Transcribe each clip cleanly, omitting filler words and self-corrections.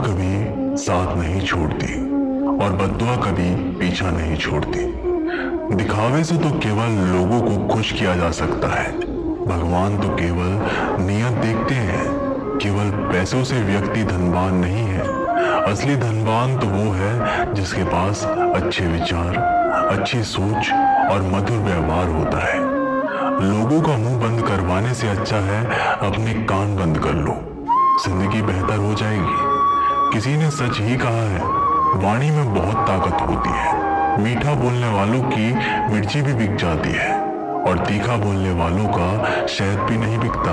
कभी साथ नहीं छोड़ती और बद्दुआ कभी पीछा नहीं छोड़ती। दिखावे से तो केवल लोगों को खुश किया जा सकता है। भगवान तो केवल नियत देखते हैं। केवल पैसों से व्यक्ति धनवान नहीं है। असली धनवान तो वो है जिसके पास अच्छे विचार, अच्छी सोच और मधुर व्यवहार होता है। लोगों का मुंह बंद करवाने से अच्छा है अपने कान बंद कर लो, जिंदगी बेहतर हो जाएगी। किसी ने सच ही कहा है, वाणी में बहुत ताकत होती है। मीठा बोलने वालों की मिर्ची भी बिक जाती है और तीखा बोलने वालों का शहद भी नहीं बिकता।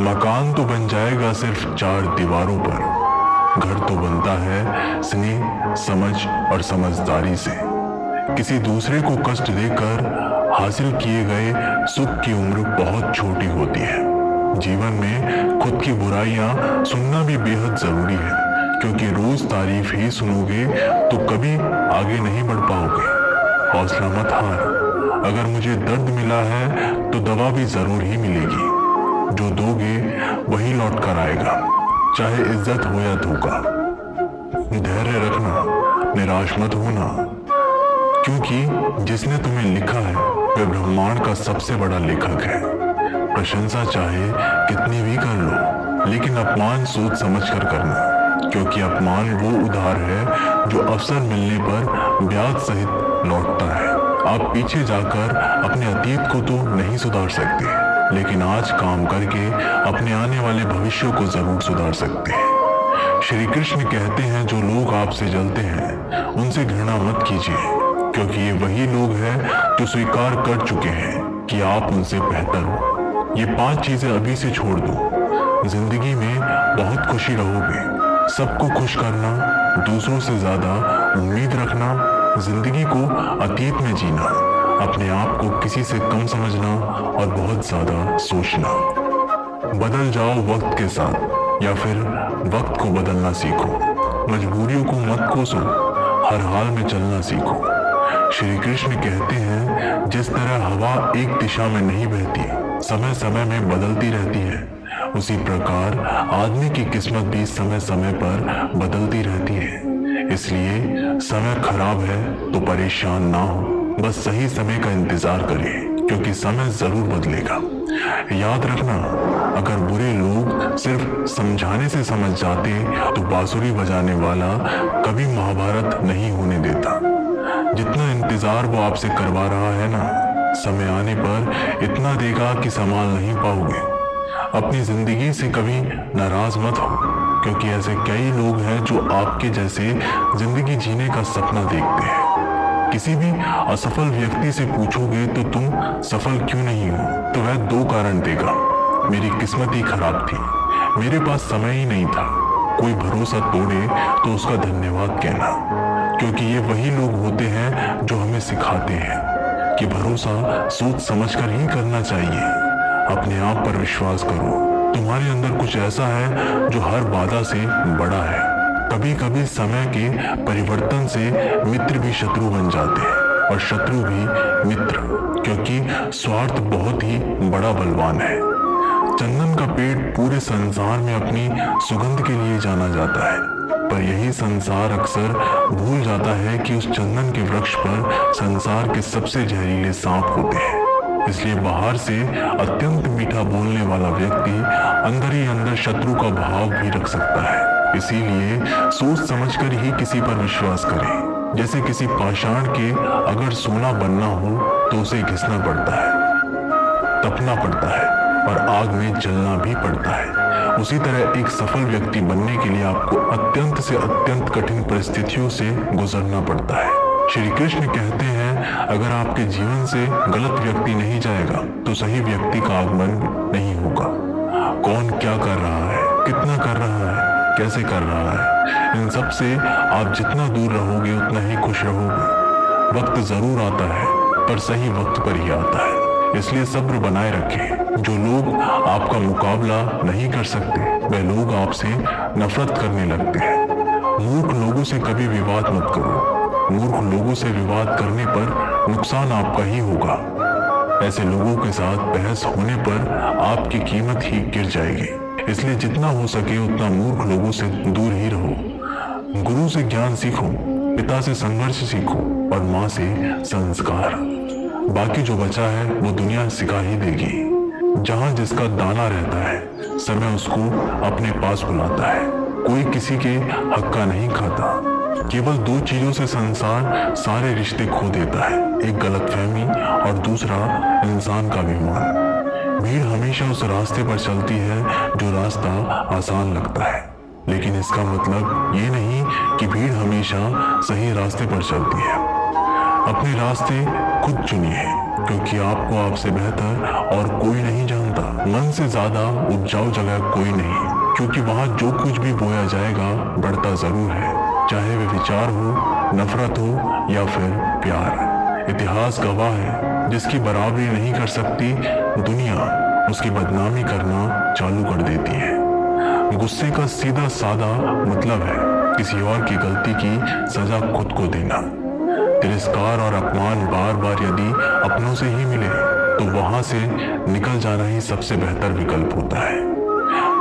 मकान तो बन जाएगा सिर्फ 4 दीवारों पर, घर तो बनता है स्नेह, समझ और समझदारी से। किसी दूसरे को कष्ट देकर हासिल किए गए सुख की उम्र बहुत छोटी होती है। जीवन में खुद की बुराइयां सुनना भी बेहद जरूरी है, क्योंकि रोज तारीफ ही सुनोगे तो कभी आगे नहीं बढ़ पाओगे। हौसला मत हार। अगर मुझे दर्द मिला है तो दवा भी जरूर ही मिलेगी। जो दोगे वही लौट कर आएगा, चाहे इज्जत हो या धोखा। धैर्य रखना, निराश मत होना, क्योंकि जिसने तुम्हें लिखा है वह ब्रह्मांड का सबसे बड़ा लेखक है। प्रशंसा चाहे कितनी भी कर लो, लेकिन अपमान सोच समझ कर करना, क्योंकि अपमान वो उधार है जो अवसर मिलने पर ब्याज सहित लौटता है। आप पीछे जाकर अपने अतीत को तो नहीं सुधार सकते, लेकिन आज काम करके अपने आने वाले भविष्य को जरूर सुधार सकते हैं। श्री कृष्ण कहते हैं, जो लोग आपसे जलते हैं उनसे घृणा मत कीजिए, क्योंकि ये वही लोग हैं जो स्वीकार कर चुके हैं कि आप उनसे बेहतर हो। ये 5 चीजें अभी से छोड़ दो, जिंदगी में बहुत खुशी रहोगे। सबको खुश करना, दूसरों से ज्यादा उम्मीद रखना, जिंदगी को अतीत में जीना, अपने आप को किसी से कम समझना और बहुत ज्यादा सोचना। बदल जाओ वक्त के साथ, या फिर वक्त को बदलना सीखो। मजबूरियों को मत कोसो, हर हाल में चलना सीखो। श्री कृष्ण कहते हैं, जिस तरह हवा एक दिशा में नहीं बहती, समय समय में बदलती रहती है, उसी प्रकार आदमी की किस्मत भी समय समय पर बदलती रहती है। इसलिए समय खराब है तो परेशान ना हो, बस सही समय का इंतजार करें, क्योंकि समय जरूर बदलेगा। याद रखना, अगर बुरे लोग सिर्फ समझाने से समझ जाते तो बांसुरी बजाने वाला कभी महाभारत नहीं होने देता। जितना इंतजार वो आपसे करवा रहा है ना, समय आने पर इतना देगा कि संभाल नहीं पाओगे। अपनी जिंदगी से कभी नाराज मत हो, क्योंकि ऐसे कई लोग हैं जो आपके जैसे जिंदगी जीने का सपना देखते हैं। किसी भी असफल व्यक्ति से पूछोगे तो तुम सफल क्यों नहीं हो, तो वह 2 कारण देगा। मेरी किस्मत ही खराब थी, मेरे पास समय ही नहीं था। कोई भरोसा तोड़े तो उसका धन्यवाद कहना, क्योंकि ये वही लोग होते हैं जो हमें सिखाते हैं कि भरोसा सोच समझकर ही करना चाहिए। अपने आप पर विश्वास करो, तुम्हारे अंदर कुछ ऐसा है जो हर बाधा से बड़ा है। कभी कभी समय के परिवर्तन से मित्र भी शत्रु बन जाते हैं और शत्रु भी मित्र, क्योंकि स्वार्थ बहुत ही बड़ा बलवान है। चंदन का पेड़ पूरे संसार में अपनी सुगंध के लिए जाना जाता है, पर यही संसार अक्सर भूल जाता है कि उस चंदन के वृक्ष पर संसार के सबसे जहरीले सांप होते हैं। इसलिए बाहर से अत्यंत मीठा बोलने वाला व्यक्ति अंदर ही अंदर शत्रु का भाव भी रख सकता है। इसीलिए सोच समझकर ही किसी पर विश्वास करें। जैसे किसी पाषाण के अगर सोना बनना हो तो उसे घिसना पड़ता है, तपना पड़ता है और आग में जलना भी पड़ता है। उसी तरह एक सफल व्यक्ति बनने के लिए आपको अत्यंत से अत्यंत कठिन परिस्थितियों से गुजरना पड़ता है। श्री कृष्ण कहते हैं, अगर आपके जीवन से गलत व्यक्ति नहीं जाएगा तो सही व्यक्ति का आगमन नहीं होगा। कौन क्या कर रहा है, कितना कर रहा है, कैसे कर रहा है, इन सब से आप जितना दूर रहोगे उतना ही खुश रहोगे। वक्त जरूर आता है, पर सही वक्त पर ही आता है। इसलिए सब्र बनाए रखें। जो लोग आपका मुकाबला नहीं कर सकते, वह लोग आपसे नफरत करने लगते हैं। मूर्ख लोगों से कभी विवाद मत करो। मूर्ख लोगों से विवाद करने पर नुकसान आपका ही होगा। ऐसे लोगों के साथ बहस होने पर आपकी कीमत ही गिर जाएगी। इसलिए जितना हो सके उतना मूर्ख लोगों से दूर ही रहो। गुरु से ज्ञान सीखो, पिता से संघर्ष सीखो और माँ से संस्कार। बाकी जो बचा है वो दुनिया सिखा ही देगी। जहाँ जिसका दाना रहता है समय उसको अपने पास बुलाता है। कोई किसी के हक का नहीं खाता। केवल दो चीजों से संसार सारे रिश्ते खो देता है, एक गलतफहमी और दूसरा इंसान का अभिमान। भीड़ हमेशा उस रास्ते पर चलती है जो रास्ता आसान लगता है, लेकिन इसका मतलब ये नहीं कि भीड़ हमेशा सही रास्ते पर चलती है। अपने रास्ते खुद चुनिए, क्योंकि आपको आपसे बेहतर और कोई नहीं जानता। मन से ज्यादा उपजाऊ जगह कोई नहीं, क्योंकि वहाँ जो कुछ भी बोया जाएगा बढ़ता जरूर है, चाहे वे विचार हो, नफरत हो या फिर प्यार। इतिहास गवाह है, जिसकी बराबरी नहीं कर सकती दुनिया उसकी बदनामी करना चालू कर देती है। गुस्से का सीधा सादा मतलब है किसी और की गलती की सजा खुद को देना। तिरस्कार और अपमान बार बार यदि अपनों से ही मिले तो वहां से निकल जाना ही सबसे बेहतर विकल्प होता है।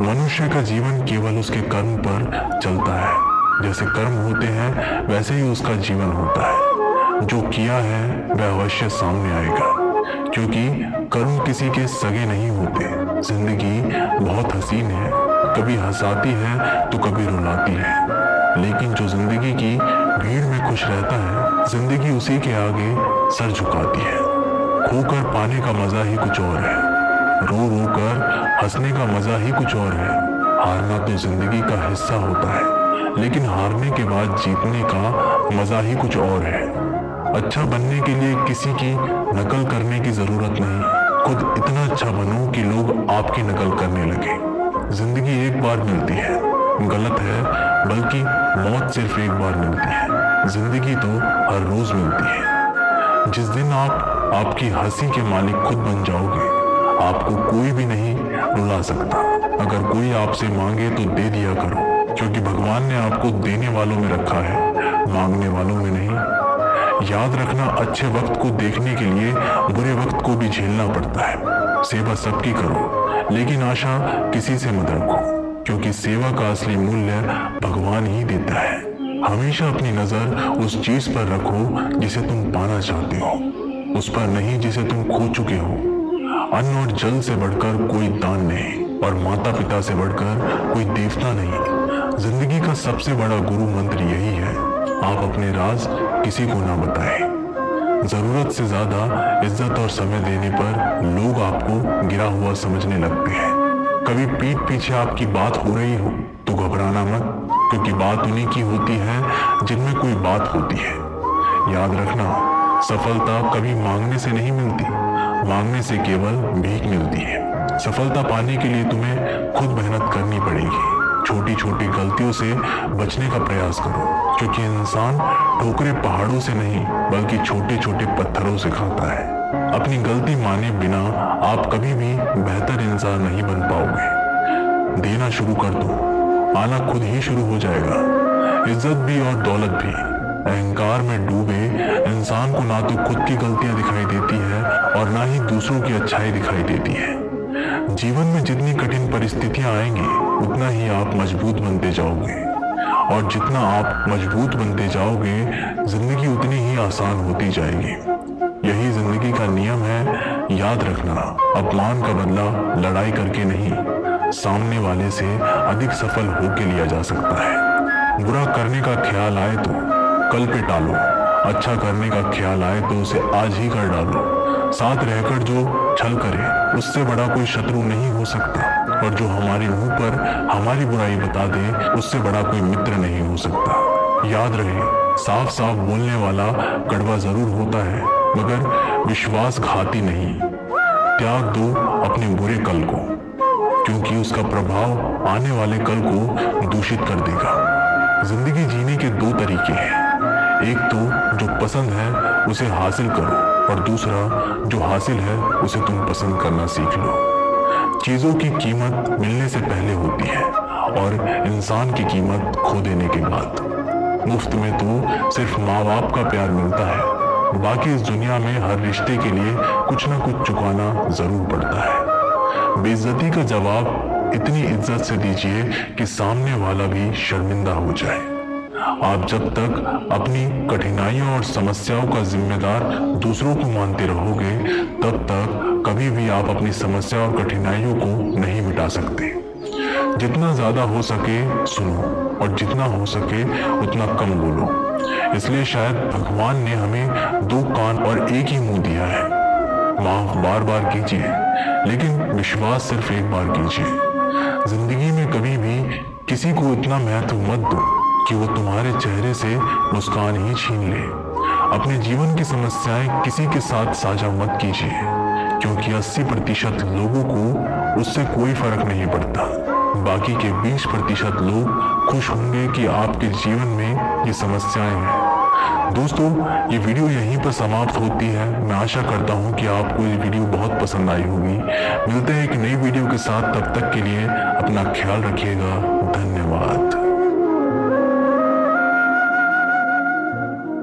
मनुष्य का जीवन केवल उसके कर्म पर चलता है। जैसे कर्म होते हैं वैसे ही उसका जीवन होता है। जो किया है वह अवश्य सामने आएगा, क्योंकि कर्म किसी के सगे नहीं होते। जिंदगी बहुत हसीन है, कभी हंसाती है तो कभी रुलाती है, लेकिन जो जिंदगी की भीड़ में खुश रहता है जिंदगी उसी के आगे सर झुकाती है। खोकर पाने का मजा ही कुछ और है, रो रो कर हंसने का मजा ही कुछ और है। हारना तो जिंदगी का हिस्सा होता है, लेकिन हारने के बाद जीतने का मजा ही कुछ और है। अच्छा बनने के लिए किसी की नकल करने की जरूरत नहीं, खुद इतना अच्छा बनो कि लोग आपकी नकल करने लगे। जिंदगी एक बार मिलती है, गलत है, बल्कि मौत सिर्फ एक बार मिलती है। जिंदगी तो हर रोज मिलती है। जिस दिन आप आपकी हंसी के मालिक खुद बन जाओगे, आपको कोई भी नहीं रुला सकता। अगर कोई आपसे मांगे तो दे दिया करो, क्योंकि भगवान ने आपको देने वालों में रखा है, मांगने वालों में नहीं। याद रखना, अच्छे वक्त को देखने के लिए बुरे वक्त को भी झेलना पड़ता है। सेवा सबकी करो, लेकिन आशा किसी से मत रखो, क्योंकि सेवा का असली मूल्य भगवान ही देता है। हमेशा अपनी नजर उस चीज पर रखो जिसे तुम पाना चाहते हो, उस पर नहीं जिसे तुम खो चुके हो। अन्न और जल से बढ़कर कोई दान नहीं, और माता पिता से बढ़कर कोई देवता नहीं। जिंदगी का सबसे बड़ा गुरु मंत्र यही है, आप अपने राज किसी को ना बताएं। जरूरत से ज्यादा इज्जत और समय देने पर लोग आपको गिरा हुआ समझने लगते हैं। कभी पीठ पीछे आपकी बात हो रही हो तो घबराना मत, क्योंकि बात उन्हीं की होती है जिनमें कोई बात होती है। याद रखना, सफलता कभी मांगने से नहीं मिलती, मांगने से केवल भीख मिलती है। सफलता पाने के लिए तुम्हें खुद मेहनत करनी पड़ेगी। छोटी छोटी गलतियों से बचने का प्रयास करो, क्योंकि इंसान ठोकरे पहाड़ों से नहीं बल्कि छोटे छोटे पत्थरों से खाता है। अपनी गलती माने बिना आप कभी भी बेहतर इंसान नहीं बन पाओगे। देना शुरू कर दो, आना खुद ही शुरू हो जाएगा। इज्जत भी और दौलत भी। अहंकार में डूबे इंसान को ना तो खुद की गलतियां दिखाई देती है और ना ही दूसरों की अच्छाई दिखाई देती है। जीवन में जितनी कठिन परिस्थितियां आएंगी उतना ही आप मजबूत बनते जाओगे, और जितना आप मजबूत बनते जाओगे जिंदगी उतनी ही आसान होती जाएगी। यही जिंदगी का नियम है। याद रखना, अपमान का बदला लड़ाई करके नहीं, सामने वाले से अधिक सफल होके लिया जा सकता है। बुरा करने का ख्याल आए तो कल पे टालो, अच्छा करने का ख्याल आए तो उसे आज ही कर डालो। साथ रहकर जो छल करे उससे बड़ा कोई शत्रु नहीं हो सकता, और जो हमारे मुंह पर हमारी बुराई बता दे उससे बड़ा कोई मित्र नहीं हो सकता। याद रहे, साफ साफ बोलने वाला कड़वा जरूर होता है, मगर विश्वासघाती नहीं। त्याग दो अपने बुरे कल को, क्योंकि उसका प्रभाव आने वाले कल को दूषित कर देगा। जिंदगी जीने के दो तरीके हैं, एक तो जो पसंद है उसे हासिल करो, और दूसरा जो हासिल है उसे तुम पसंद करना सीख लो। चीजों की कीमत मिलने से पहले होती है, और इंसान की कीमत खो देने के बाद। मुफ्त में तो सिर्फ माँ बाप का प्यार मिलता है, बाकी इस दुनिया में हर रिश्ते के लिए कुछ ना कुछ चुकाना जरूर पड़ता है। बेइज्जती का जवाब इतनी इज्जत से दीजिए कि सामने वाला भी शर्मिंदा हो जाए। आप जब तक अपनी कठिनाइयों और समस्याओं का जिम्मेदार दूसरों को मानते रहोगे, तब तक कभी भी आप अपनी समस्या और कठिनाइयों को नहीं मिटा सकते। जितना ज्यादा हो सके सुनो और जितना हो सके उतना कम बोलो। इसलिए शायद भगवान ने हमें दो कान और एक ही मुंह दिया है। माफ बार बार कीजिए, लेकिन विश्वास सिर्फ एक बार कीजिए। जिंदगी में कभी भी किसी को इतना महत्व मत दो कि वो तुम्हारे चेहरे से मुस्कान ही छीन ले। अपने जीवन की समस्याएं किसी के साथ साझा मत कीजिए, क्योंकि 80% लोगों को उससे कोई फर्क नहीं पड़ता। बाकी के 20% लोग खुश होंगे कि आपके जीवन में ये समस्याएं हैं। दोस्तों, ये वीडियो यहीं पर समाप्त होती है। मैं आशा करता हूँ कि आपको ये वीडियो बहुत पसंद आई होगी। मिलते हैं एक नई वीडियो के साथ, तब तक के लिए अपना ख्याल रखिएगा। धन्यवाद।